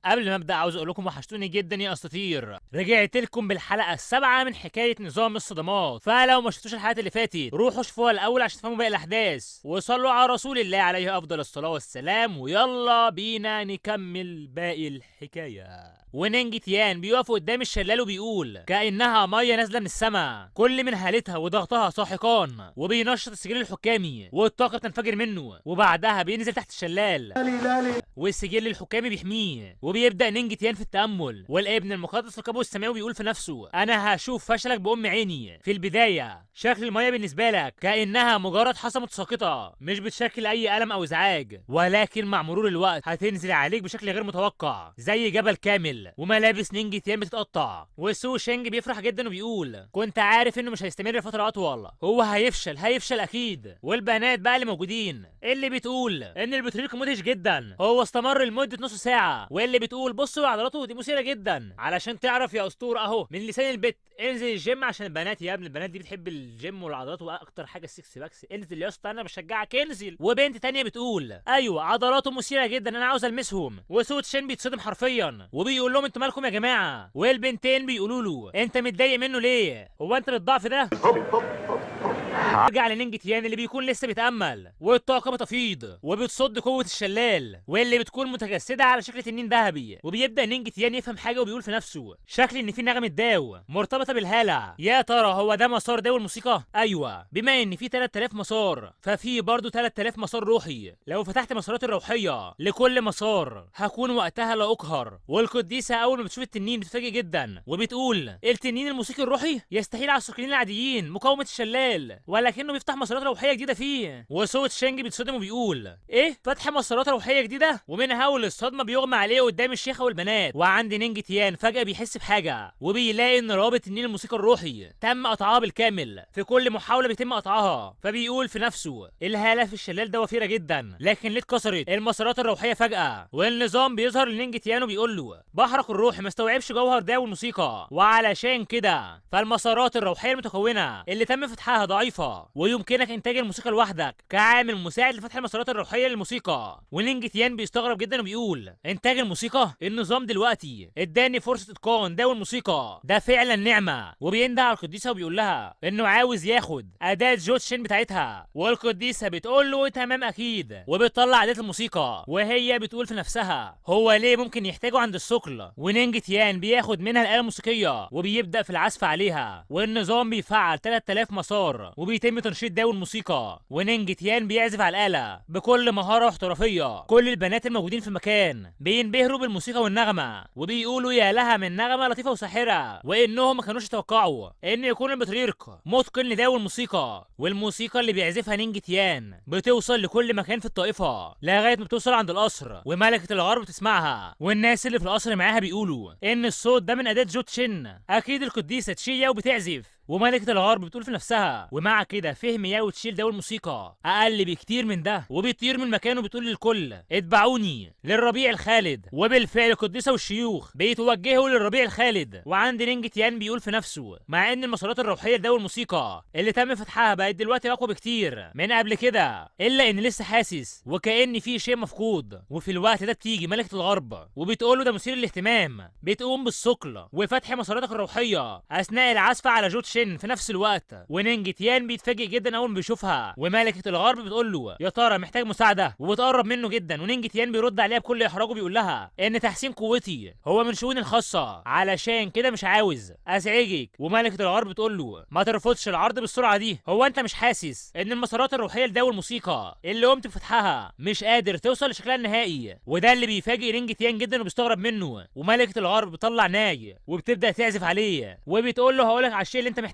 قبل ما ابدا عاوز اقول لكم وحشتوني جدا يا اساطير. رجعت لكم بالحلقه السابعه من حكايه نظام الصدمات، فلو ما شفتوش الحلقات اللي فاتت روحوا شوفوها الاول عشان تفهموا باقي الاحداث، وصلوا على رسول الله عليه افضل الصلاه والسلام، ويلا بينا نكمل باقي الحكايه. ونينج تيان بيقف قدام الشلال وبيقول كأنها ميه نازله من السماء، كل من هالتها وضغطها ساحقان، وبينشط السجل الحكامي والطاقه بتنفجر منه، وبعدها بينزل تحت الشلال والسجل الحكامي بيحميه، وبيبدا نينج تيان في التامل، والابن المقدس لقبه السماوي بيقول في نفسه انا هشوف فشلك بام عيني. في البدايه شكل الميه بالنسبه لك كانها مجرد حصى متساقطه مش بتشكل اي الم او ازعاج، ولكن مع مرور الوقت هتنزل عليك بشكل غير متوقع زي جبل كامل، وملابس نينج تيان بتتقطع. وسو شينج بيفرح جدا وبيقول كنت عارف انه مش هيستمر فتره اطول، هو هيفشل اكيد. والبنات بقى اللي موجودين اللي بتقول ان البطريق مدهش جدا، هو استمر لمده نص ساعه، واللي بتقول بصوا عضلاته دي مثيره جدا. علشان تعرف يا اسطوره اهو من لسان البت، انزل الجيم عشان البنات يا ابني، البنات دي بتحب الجيم والعضلات، واكتر حاجه السكس باكس. انزل يا اسطى انا بشجعك انزل. وبنت تانية بتقول ايوه عضلاته مثيره جدا انا عاوز المسهم. وسو شين بيتصدم حرفيا وبيقول لهم انتوا مالكم يا جماعه، والبنتين بيقولوا له انت متضايق منه ليه، هو انت بالضعف ده؟ رجع لنينج تيان اللي بيكون لسه بيتامل، والطاقه بتفيض وبتصد قوه الشلال واللي بتكون متجسده على شكل تنين ذهبي. وبيبدا نينج تيان يفهم حاجه وبيقول في نفسه شكل ان في نغمه داو مرتبطه بالهاله. يا ترى هو ده مسار داو الموسيقى؟ ايوه، بما ان في 3000 مسار ففي برضه 3000 مسار روحي. لو فتحت مسارات الروحيه لكل مسار هكون وقتها لا اقهر. والقديسه اول ما بتشوف التنين بتتفاجئ جدا وبتقول التنين الموسيقي الروحي يستحيل على السكرين العاديين مقاومه الشلال، ولكنه بيفتح مسارات روحيه جديده فيه. وصوت شينج بيتصدم وبيقول ايه فتح مسارات روحيه جديده؟ ومن هول الصدمه بيغمى عليه قدام الشيخه والبنات. وعند نينج تيان فجاه بيحس بحاجه وبيلاقي ان رابط النيل الموسيقى الروحي تم قطعها بالكامل، في كل محاوله بيتم قطعها. فبيقول في نفسه الهاله في الشلال ده وفيره جدا، لكن ليه اتكسرت المسارات الروحيه فجاه؟ والنظام بيظهر لنينج تيان وبيقول له بحرك الروحي ما استوعبش جوهر ده والموسيقى، وعلشان كده فالمسارات الروحيه المتكونه اللي تم فتحها ضعيفه، ويمكنك انتاج الموسيقى لوحدك كعامل مساعد لفتح المسارات الروحيه للموسيقى. ونينج تيان بيستغرب جدا وبيقول انتاج الموسيقى؟ النظام دلوقتي اداني فرصه اتقان ده والموسيقى، ده فعلا نعمه. وبينده على القديسه وبيقول لها انه عاوز ياخد اداه جوتشين بتاعتها، والقديسه بتقول له تمام اكيد، وبتطلع اداه الموسيقى وهي بتقول في نفسها هو ليه ممكن يحتاجه عند الثقل. ونينج تيان بياخد منها الاله الموسيقيه وبيبدا في العزف عليها، والنظام بيفعل 3000 مسار وبيتم تنشيط داو الموسيقى، ونينج تيان بيعزف على الآلة بكل مهارة واحترافية. كل البنات الموجودين في المكان بينبهروا بالموسيقى والنغمة وبيقولوا يا لها من نغمة لطيفة وساحرة، وإنهم ما كانوش يتوقعوا إن يكون البطريرك متقن لداو الموسيقى. والموسيقى اللي بيعزفها نينج تيان بتوصل لكل مكان في الطائفة لغاية ما بتوصل عند القصر، وملكة الغرب بتسمعها، والناس اللي في القصر معاها بيقولوا إن الصوت ده من أداة جوتشين، أكيد القديسة تشيا وبتعزف. وملكة الغرب بتقول في نفسها ومع كده فهم ياو تشيل داو الموسيقى اقل بكتير من ده، وبيطير من مكانه بتقول للكل اتبعوني للربيع الخالد. وبالفعل القديسة والشيوخ بيتوجهوا للربيع الخالد. وعند نينج تيان بيقول في نفسه مع ان المسارات الروحية لداو الموسيقى اللي تم فتحها بقت دلوقتي اقوى بكتير من قبل كده، الا ان لسه حاسس وكأن في شيء مفقود. وفي الوقت ده بتيجي ملكة الغرب وبتقول له ده مثير للاهتمام، بتقوم بالثقل وفتح مساراتك الروحية اثناء العزف على جوتشين في نفس الوقت. ونينج تيان بيتفاجئ جدا اول ما بيشوفها، وملكة الغرب بتقول له يا ترى محتاج مساعدة، وبتقرب منه جدا. ونينج تيان بيرد عليها بكل احراج وبيقول لها ان تحسين قوتي هو من شؤوني الخاصة، علشان كده مش عاوز ازعجك. وملكة الغرب بتقول له ما ترفضش العرض بالسرعة دي، هو انت مش حاسس ان المسارات الروحية لداو الموسيقى اللي قمت بفتحها مش قادر توصل لشكلها النهائي؟ وده اللي بيفاجئ نينج تيان جدا وبيستغرب منه. وملكة الغرب بتطلع ناي وبتبدأ تعزف عليه وبتقول له هقولك على الشيء اللي انت محتاجه.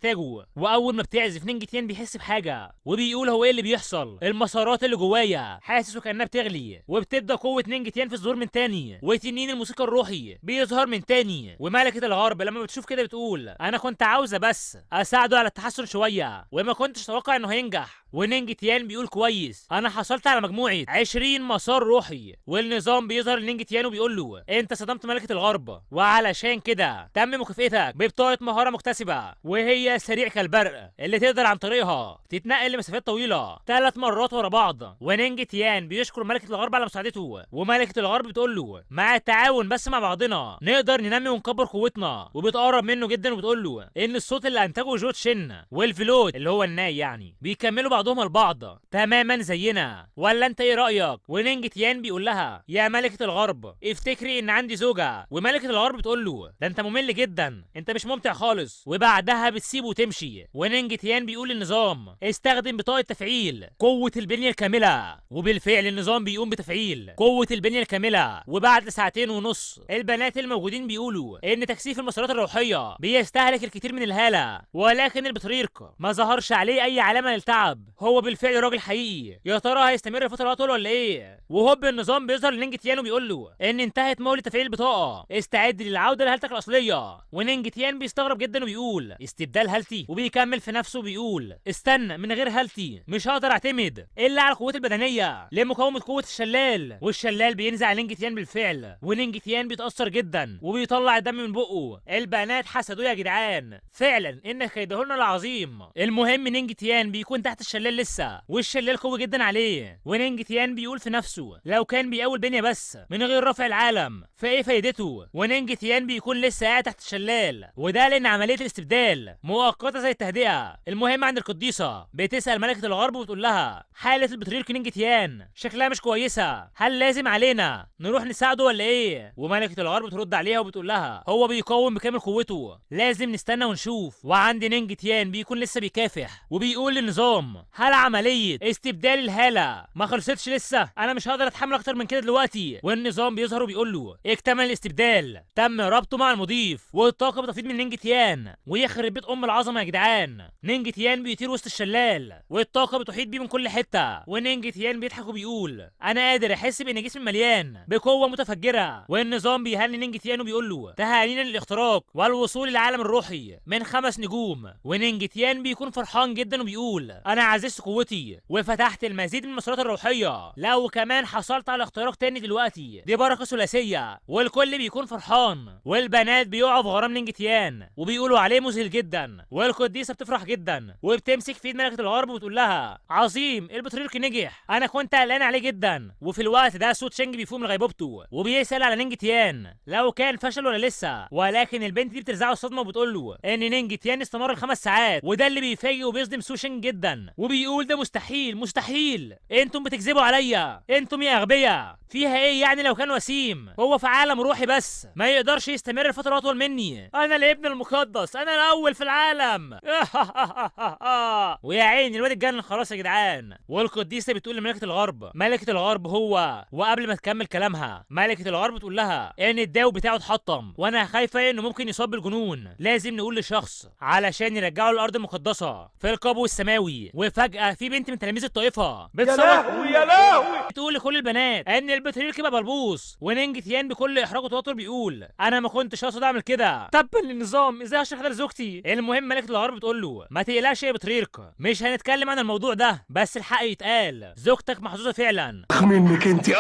واول ما بتعزف نينج تيان بيحس بحاجه وبيقول هو ايه اللي بيحصل؟ المسارات اللي جوايا حاسس وكانها بتغلي، وبتبدا قوه نينج تيان في الظهور من تاني، وتنين الموسيقى الروحي بيظهر من تاني. وملكه الغرب لما بتشوف كده بتقول انا كنت عاوزه بس اساعده على التحسن شويه، وما كنتش اتوقع انه هينجح. ونينج تيان بيقول كويس، انا حصلت على مجموعه 20 مسار روحي. والنظام بيظهر لنينج تيان وبيقول له انت صدمت ملكه الغرب، وعلشان كده تم مكافئتك ببطاقه مهاره مكتسبه، وهي سريع كالبرق اللي تقدر عن طريقها تتنقل لمسافات طويله 3 مرات ورا بعض. ونينج تيان بيشكر ملكه الغرب على مساعدته، وملكه الغرب بتقول له مع التعاون بس مع بعضنا نقدر ننمي ونكبر قوتنا، وبتقرب منه جدا وبتقول له ان الصوت اللي انتجه جو تشين والفلوت اللي هو الناي يعني بيكملوا بعضهم البعض تماما زينا، ولا انت ايه رايك؟ ونينج تيان بيقول لها يا ملكه الغرب افتكري ان عندي زوجه. وملكه الغرب بتقول له ده انت ممل جدا، انت مش ممتع خالص، وبعدها بتسيبه وتمشي. ونينج تيان بيقول للنظام استخدم بطاقه تفعيل قوه البنيه الكامله، وبالفعل النظام بيقوم بتفعيل قوه البنيه الكامله. وبعد ساعتين ونص البنات الموجودين بيقولوا ان تكثيف المسارات الروحيه بيستهلك الكثير من الهاله، ولكن البطريرك ما ظهرش عليه اي علامه للتعب، هو بالفعل راجل حقيقي. يا ترى هيستمر فتره اطول ولا ايه؟ وهوب النظام بيظهر لنينج تيان وبيقول له ان انتهت مهله تفعيل البطاقه، استعد للعوده لهالتك الاصليه. ونينج تيان بيستغرب جدا وبيقول استبدال هالتي، وبيكمل في نفسه وبيقول استنى، من غير هالتي مش هقدر اعتمد الا على قوتي البدنيه لمقاومه قوه الشلال. والشلال بينزع نينج تيان بالفعل، ونينج تيان بيتاثر جدا وبيطلع الدم من بقه. البنات حسدوه يا جدعان، فعلا ان كيدهن العظيم. المهم نينج تيان بيكون تحت الشلال لسه، والشلال قوي جدا عليه. ونينج تيان بيقول في نفسه لو كان بيقوي البنيه بس من غير رفع العالم فايه فايدته؟ ونينج تيان بيكون لسه قاعد تحت الشلال، وده لان عمليه الاستبدال مؤقته زي التهدئه. المهم عند القديسه بتسال ملكه الغرب وبتقول لها حاله البطريرك نينج تيان شكلها مش كويسه، هل لازم علينا نروح نساعده ولا ايه؟ وملكه الغرب بترد عليها وبتقول لها هو بيقاوم بكامل قوته، لازم نستنى ونشوف. وعند نينج تيان بيكون لسه بيكافح وبيقول للنظام هل عمليه استبدال الهاله ما خلصتش لسه؟ انا مش هقدر اتحمل اكتر من كده دلوقتي. والنظام بيظهر وبيقول له اكتمل الاستبدال، تم ربطه مع المضيف، والطاقه بتفيض من نينج تيان. ويخرب بيت ام العظمه يا جدعان، نينج تيان بيطير وسط الشلال والطاقه بتحيط بيه من كل حته. ونينج تيان بيضحك وبيقول انا قادر احس بان جسمي مليان بقوه متفجره. والنظام بيهني نينج تيان وبيقول له تهانينا للاختراق والوصول للعالم الروحي من 5 نجوم. ونينج تيان بيكون فرحان جدا وبيقول انا عززت قوتي وفتحت المزيد من المسارات الروحيه، لو كمان حصلت على اختراق تاني دلوقتي دي بركه ثلاثيه. والكل بيكون فرحان، والبنات بيقعوا في غرام نينج تيان وبيقولوا عليه مذهل جدا. والقديسه بتفرح جدا وبتمسك في ايد ملكه الغرب وتقول لها عظيم، البطريرك نجح، انا كنت قلقان عليه جدا. وفي الوقت ده صوت شينج بيفوق من غيبوبته وبيسال على نينج تيان لو كان فشل ولا لسه، ولكن البنت دي بترزعه الصدمه وبتقول له ان نينج تيان استمر ال5 ساعات، وده اللي بيفاجئ وبيصدم سو شينج جدا وبيقول ده مستحيل مستحيل، انتم بتكذبوا عليا، انتم يا اغبياء، فيها ايه يعني لو كان وسيم؟ هو في عالم روحي بس ما يقدرش يستمر فتره اطول مني، انا الابن المقدس، انا الاول في العالم. ويا عيني الواد اتجنن خلاص يا جدعان. والقديسه بتقول لملكه الغرب ملكه الغرب هو، وقبل ما تكمل كلامها ملكه الغرب تقول لها ان الداو بتاعه اتحطم وانا خايفه انه ممكن يصاب بالجنون، لازم نقول لشخص علشان يرجعه الارض المقدسه في القبو السماوي. وفجاه في بنت من تلاميذ الطائفه بتصوت يا لهوي بتقول لكل البنات ان البطريرك بقى بلبوس. ونينج تيان بكل احراج وتوتر بيقول انا ما كنتش اقصد اعمل كده، تبا للنظام، ازاي هشرح ده لزوجتي؟ المهم ملكه الغرب بتقول له ما تقلقش يا بطريرك، مش هنتكلم عن الموضوع ده، بس الحق يتقال، زوجتك محظوظه فعلا. منك انت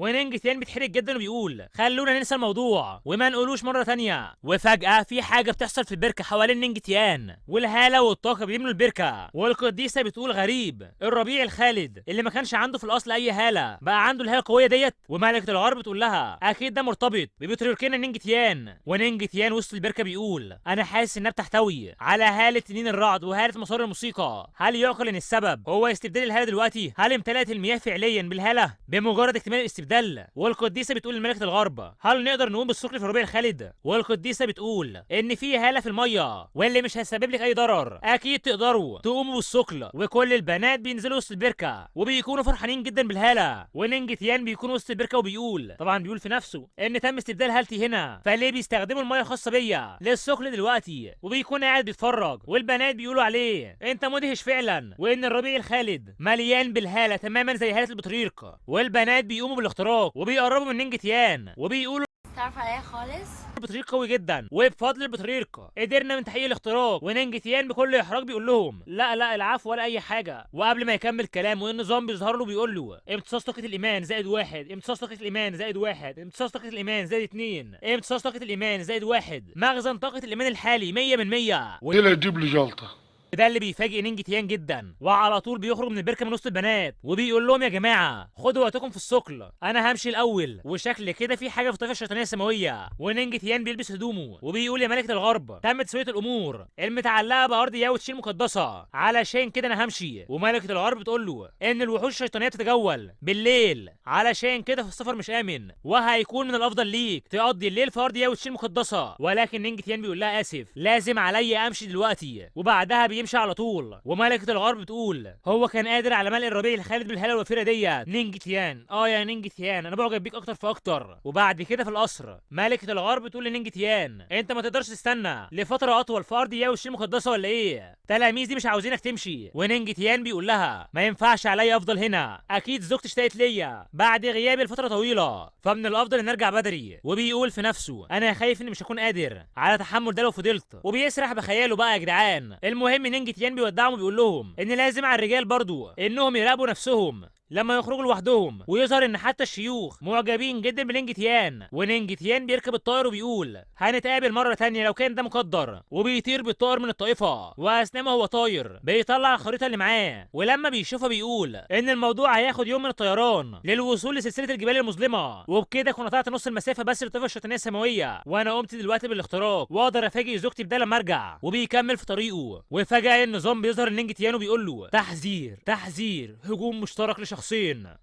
ونينج تيان بيتحرج جدا وبيقول خلونا ننسى الموضوع وما نقولوش مره ثانيه. وفجاه في حاجه بتحصل في البركه حوالين نينج تيان، والهاله والطاقه بيملوا البركه. والقديسه بتقول غريب، الربيع الخالد اللي ما كانش عنده في الاصل اي هاله بقى عنده الهاله القويه ديت. وملكه الغرب بتقول لها اكيد ده مرتبط ببطريركنا نينج تيان. ونينج تيان وسط البركه بيقول انا حاسس انها بتحتوي على هاله تنين الرعد وهاله مسار الموسيقى، هل يعقل ان السبب هو استبدال الهاله دلوقتي؟ هل امتلأت المياه فعليا بالهاله بمجرد اكتمال الاستبدال؟ والقديسه بتقول لملكه الغرب هل نقدر نقوم بالثقل في الربيع الخالد؟ والقديسه بتقول ان في هاله في الميه واللي مش هيسبب لك اي ضرر، اكيد تقدروا تقوموا بالثقل. وكل البنات بينزلوا وسط البركه وبيكونوا فرحانين جدا بالهاله. ونينج تيان بيكون وسط البركه وبيقول طبعا بيقول في نفسه ان تم استبدال هالتي هنا، فليه بيستخدموا الميه الخاصه بيا للثقل دلوقتي؟ وبيكون قاعد بيتفرج، والبنات بيقولوا عليه انت مدهش فعلا، وان الربيع الخالد مليان بالهاله تماما زي هاله البطريرك. والبنات بيقوموا بالاختراق وبيقربوا من نينج تيان وبيقولوا تعرف عليا خالص. البطريق قوي جدا، وبفضل البطريق قدرنا من تحقيق الاختراق. ونينج تيان بكل احراج بيقول لهم لا لا العفو ولا اي حاجه. وقبل ما يكمل كلامه النظام بيظهر له بيقول له امتصاص طاقه الايمان زائد 1، امتصاص طاقه الايمان زائد 1، امتصاص طاقه الايمان زائد 2، امتصاص طاقه الايمان زائد 1. مخزن طاقه الايمان الحالي 100 من 100. ولا يجيب لي جلطه. ده اللي بيفاجئ نينج تيان جدا، وعلى طول بيخرج من البركه من وسط البنات وبيقول لهم يا جماعه خدوا وقتكم في الثقل، انا همشي الاول. وشكل كده في حاجه في الطاقه الشيطانيه السماويه. ونينج تيان بيلبس هدومه وبيقول يا ملكه الغرب تم تسويه الامور المتعلقه بارض ياوتشي المقدسه، علشان كده انا همشي. وملكه الغرب بتقول له ان الوحوش الشيطانيه بتتجول بالليل، علشان كده في السفر مش امن، وهيكون من الافضل ليك تقضي الليل في ارض ياوتشي المقدسه. ولكن نينج تيان بيقول لها اسف لازم عليا امشي دلوقتي. وبعدها يمشي على طول. وملكة الغرب بتقول هو كان قادر على ملء الربيع الخالد بالهاله الوفيره ديت. نينج تيان يا نينج تيان انا بعجب بيك اكتر فاكتر. وبعد كده في القصر ملكة الغرب بتقول لنينج تيان انت ما تقدرش تستنى لفتره اطول في ارض ياوشي المقدسه ولا ايه؟ تلاميذي مش عاوزينك تمشي. ونينج تيان بيقول لها ما ينفعش عليا افضل هنا، اكيد زوجتي اشتقت ليا بعد غيابي لفتره طويله، فمن الافضل ان ارجع بدري. وبيقول في نفسه انا خايف اني مش هكون قادر على تحمل ده لو فضلت. وبيسرح بخياله بقى يا جدعان. المهم نينج تيان بيودعهم وبيقول لهم ان لازم على الرجال برضو انهم يراقبوا نفسهم لما يخرجوا لوحدهم. ويظهر ان حتى الشيوخ معجبين جدا بنينج تيان. ونينج تيان بيركب الطائر وبيقول هنتقابل مره تانية لو كان ده مقدر. وبيطير بالطائر من الطائفه، واثناء ما هو طاير بيطلع الخريطه اللي معاه، ولما بيشوفها بيقول ان الموضوع هياخد يوم من الطيران للوصول لسلسله الجبال المظلمه. وبكده كنت قطعت نص المسافه بس للطائفه الشيطانيه السماويه، وانا قمت دلوقتي بالاختراق واقدر افاجئ زوجتي بده لما ارجع. وبيكمل في طريقه، وفجاه النظام بيظهر نينج تيان وبيقول له تحذير تحذير هجوم مشترك لشخصين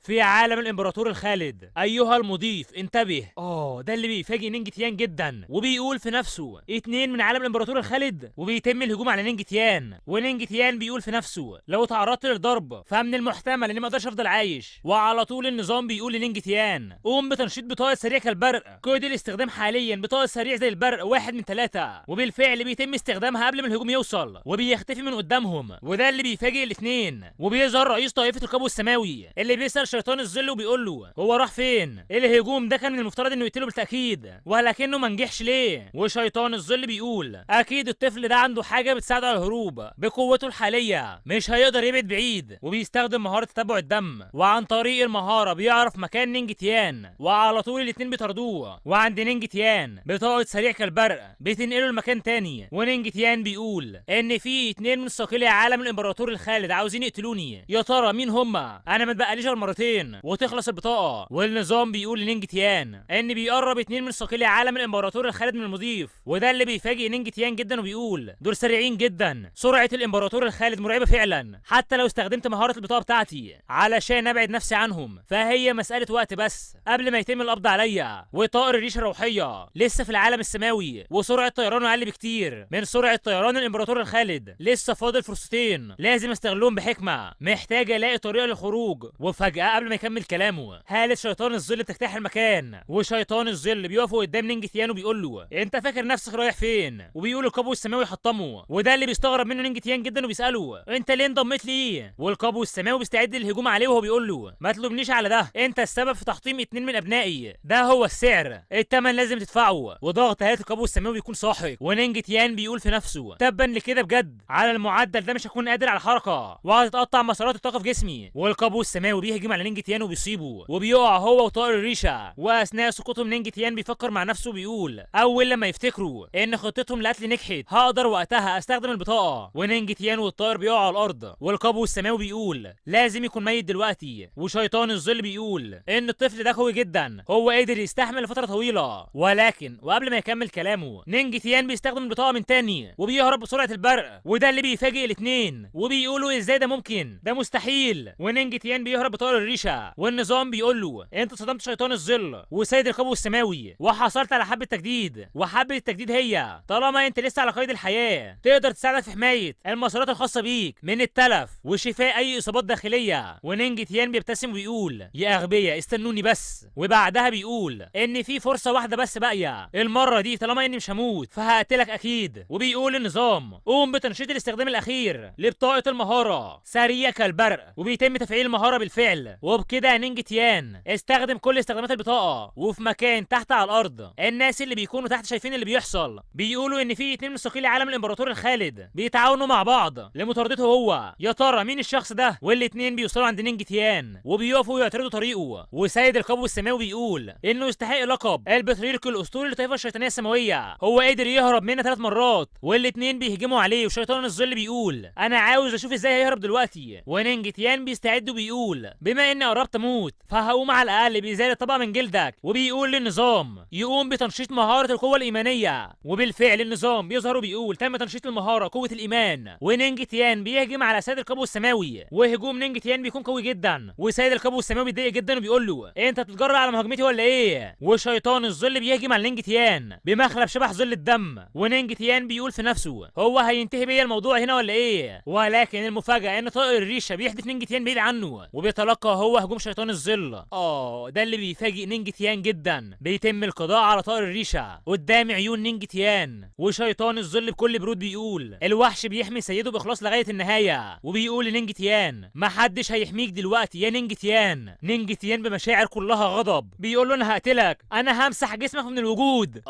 في عالم الامبراطور الخالد ايها المضيف انتبه. ده اللي بيفاجئ نينج تيان جدا. وبيقول في نفسه 2 من عالم الامبراطور الخالد، وبيتم الهجوم على نينج تيان. ونينج تيان بيقول في نفسه لو تعرضت للضرب فمن المحتمل اني ما اقدرش افضل عايش. وعلى طول النظام بيقول لنينج تيان قوم بتنشيط بطاقه سريع كالبرق، كود الاستخدام حاليا بطاقه سريع زي البرق 1 من 3. وبالفعل بيتم استخدامها قبل ما الهجوم يوصل وبيختفي من قدامهم. وده اللي بيفاجئ الاثنين. وبيظهر رئيس طائفه القبو السماوي اللي بيسأل شيطان الظل وبيقول له هو راح فين؟ الهجوم ده كان من المفترض انه يقتله بالتاكيد، ولكنه ما نجحش ليه؟ وشيطان الظل بيقول اكيد الطفل ده عنده حاجه بتساعده على الهروب، بقوته الحاليه مش هيقدر يبعد بعيد. وبيستخدم مهاره تتبع الدم، وعن طريق المهاره بيعرف مكان نينج تيان، وعلى طول الاثنين بيطاردوه. وعند نينج تيان بطاقه سريع كالبرق بتنقله لمكان تاني. ونينج تيان بيقول ان في 2 من ثقيلي عالم الامبراطور الخالد عاوزين يقتلوني، يا ترى مين هما؟ انا ما اتبقاليش غير مرتين وتخلص البطاقه. والنظام بيقول لنينج تيان ان بيقرب 2 من ثقيلي عالم الامبراطور الخالد من المضيف. وده اللي بيفاجئ نينج تيان جدا وبيقول دول سريعين جدا، سرعه الامبراطور الخالد مرعبه فعلا، حتى لو استخدمت مهاره البطاقه بتاعتي علشان ابعد نفسي عنهم فهي مساله وقت بس قبل ما يتم القبض عليا. وطائر الريشه الروحيه لسه في العالم السماوي وسرعه طيرانه اقل بكتير من سرعه طيران الامبراطور الخالد. لسه فاضل فرصتين لازم استغلهم بحكمه، محتاج الاقي طريقه للخروج. وفجاه قبل ما يكمل كلامه هالة شيطان الظل بتجتاح المكان، وشيطان الظل بيقف قدام نينج تيان وبيقول له انت فاكر نفسك رايح فين؟ وبيقول القبو السماوي حطمه. وده اللي بيستغرب منه نينج تيان جدا وبيساله انت ليه انضميت ليه؟ والقبو السماوي بيستعد للهجوم عليه وهو بيقول له ما تلومنيش على ده، انت السبب في تحطيم 2 من ابنائي، ده هو السعر، الثمن لازم تدفعه. وضغط هالة القبو السماوي بيكون ساحق. ونينج تيان بيقول في نفسه تبا لكده بجد على المعدل ده مش هكون قادر على الحركه وهتتقطع مسارات الطاقه في جسمي. والقبو السماوي بيهجم على نينج تيان وبيصيبه وبيقع هو وطائر الريشه. واثناء سقوطهم نينج تيان بيفكر مع نفسه وبيقول اول لما يفتكروا ان خطتهم لقتل نجحت هقدر وقتها استخدم البطاقه. ونينج تيان والطائر بيقعوا على الارض. والقبو السماوي بيقول لازم يكون ميت دلوقتي. وشيطان الظل بيقول ان الطفل ده قوي جدا، هو قادر يستحمل لفتره طويله. ولكن وقبل ما يكمل كلامه نينج تيان بيستخدم البطاقه من تاني وبيهرب بسرعه البرق. وده اللي بيفاجئ الاثنين وبيقولوا ازاي ده ممكن، ده مستحيل. ونينج تيان بيهرب بطائر الريشه. والنظام بيقول له انت صدمت شيطان الظل وسيد القبو السماوي وحصلت على حبه تجديد، وحبه التجديد هي طالما انت لسه على قيد الحياه تقدر تساعدك في حمايه المسارات الخاصه بيك من التلف وشفاء اي اصابات داخليه. ونينج تيان بيبتسم وبيقول يا اغبياء استنوني بس. وبعدها بيقول ان في فرصه واحده بس باقيه، المره دي طالما اني مش هموت فهقتلك اكيد. وبيقول النظام قوم بتنشيط الاستخدام الاخير لبطاقه المهاره سريع كالبرق. وبيتم تفعيل المهاره المهاره بالفعل. وبكده نينج تيان استخدم كل استخدامات البطاقه، وفي مكان تحت على الارض الناس اللي بيكونوا تحت شايفين اللي بيحصل، بيقولوا ان في 2 من ثقيل عالم الامبراطور الخالد بيتعاونوا مع بعض لمطاردته هو. يا ترى مين الشخص ده؟ والاتنين بيوصلوا عند نينج تيان وبيقفوا ويعترضوا طريقه، وسيد القبو السماوي بيقول انه يستحق لقب البطريرك الاسطوري للطائفه الشيطانيه السماويه. هو قدر يهرب منها 3 مرات والاتنين بيهجموا عليه، وشيطان الظل بيقول انا عاوز اشوف ازاي هيهرب دلوقتي. ونينج تيان بيستعد وبيقول بما اني قربت اموت فهقوم على الاقل بازاله طبقه من جلدك، وبيقول للنظام يقوم بتنشيط مهاره القوه الايمانيه. وبالفعل النظام بيظهر وبيقول تم تنشيط المهاره قوه الايمان، ونينج تيان بيهجم على سيد القبو السماوي، وهجوم نينج تيان بيكون قوي جدا، وسيد القبو السماوي بيتضايق جدا وبيقول له انت بتتجرأ على مهاجمتي ولا ايه؟ وشيطان الظل بيهجم على نينج تيان بمخلب شبح ظل الدم، ونينج تيان بيقول في نفسه هو هينتهي بيا الموضوع هنا ولا ايه؟ ولكن المفاجاه ان طائر الريشه بيحدف نينج تيان بعيد عنه، وبيتلقى هو هجوم شيطان الظل. ده اللي بيفاجئ نينج تيان جدا. بيتم القضاء على طائر الريشه قدام عيون نينج تيان، وشيطان الظل بكل برود بيقول الوحش بيحمي سيده باخلاص لغايه النهايه، وبيقول لنينج تيان محدش هيحميك دلوقتي يا نينج تيان. نينج تيان بمشاعر كلها غضب بيقول له انا هقتلك، انا همسح جسمك من الوجود.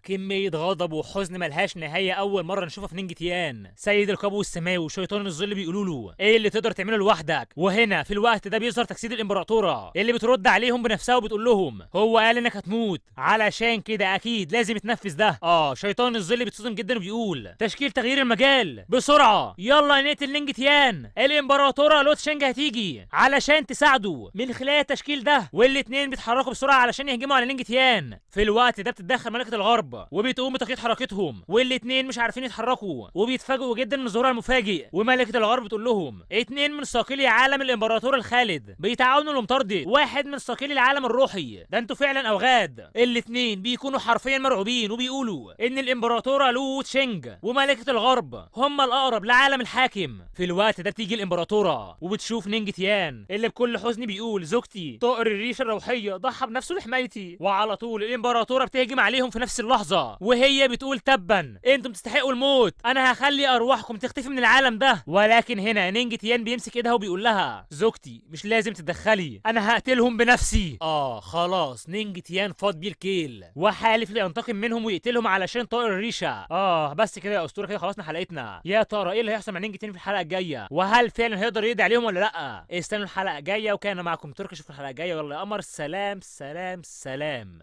كميه غضب وحزن ملهاش نهايه اول مره نشوفها في نينج تيان. سيد القبو السماوي وشيطان الظل بيقولوا له ايه اللي تقدر تعمله لوحدك؟ وهنا في الوقت ده بيظهر تجسيد الامبراطوره اللي بترد عليهم بنفسها وبتقول لهم هو قال انك هتموت، علشان كده اكيد لازم تنفذ ده. شيطان الظل بيتصدم جدا وبيقول تشكيل تغيير المجال بسرعه، يلا نقتل نينج تيان، الامبراطوره لو تشينج هتيجي علشان تساعده من خلال التشكيل ده. والاتنين بيتحركوا بسرعه علشان يهجموا على نينج تيان. في الوقت ده بتتدخل ملكه الغرب وبتقوم بتقييد حركتهم، والاتنين مش عارفين يتحركوا وبيتفاجئوا جدا من ظهورها المفاجئ. وملكه الغرب بتقول لهم 2 من ثقيلي عالم الامبراطور الخالد بيتعاونوا لمطارده 1 من ثقيلي العالم الروحي، ده انتوا فعلا اوغاد. الاتنين بيكونوا حرفيا مرعوبين وبيقولوا ان الامبراطوره لو تشينج وملكه الغرب هم الاقرب لعالم الحاكم. في الوقت ده بتيجي الامبراطوره وبتشوف نينج تيان اللي بكل حزن بيقول زوجتي طائر الريشه الروحيه ضحى بنفسه لحمايتي. وعلى طول الامبراطوره بتهجم عليهم في نفس اللحظه وهي بتقول تبا انتم تستحقوا الموت، انا هخلي ارواحكم تختفي من العالم ده. ولكن هنا نينج تيان بيمسك ايدها وبيقول لها زوجتي مش لازم تتدخلي، انا هقتلهم بنفسي. خلاص نينج تيان فاض بيه الكيل وحالف لينتقم منهم ويقتلهم علشان طائر الريشه. بس كده يا اسطوره، كده خلصنا حلقتنا. يا ترى ايه اللي هيحصل مع نينج تيان في الحلقه الجايه؟ وهل فعلا هيقدر يقضي عليهم ولا لا؟ استنوا الحلقه الجايه، وكان معكم تركي. اشوفكم الحلقه الجايه، يلا يا قمر، سلام سلام سلام.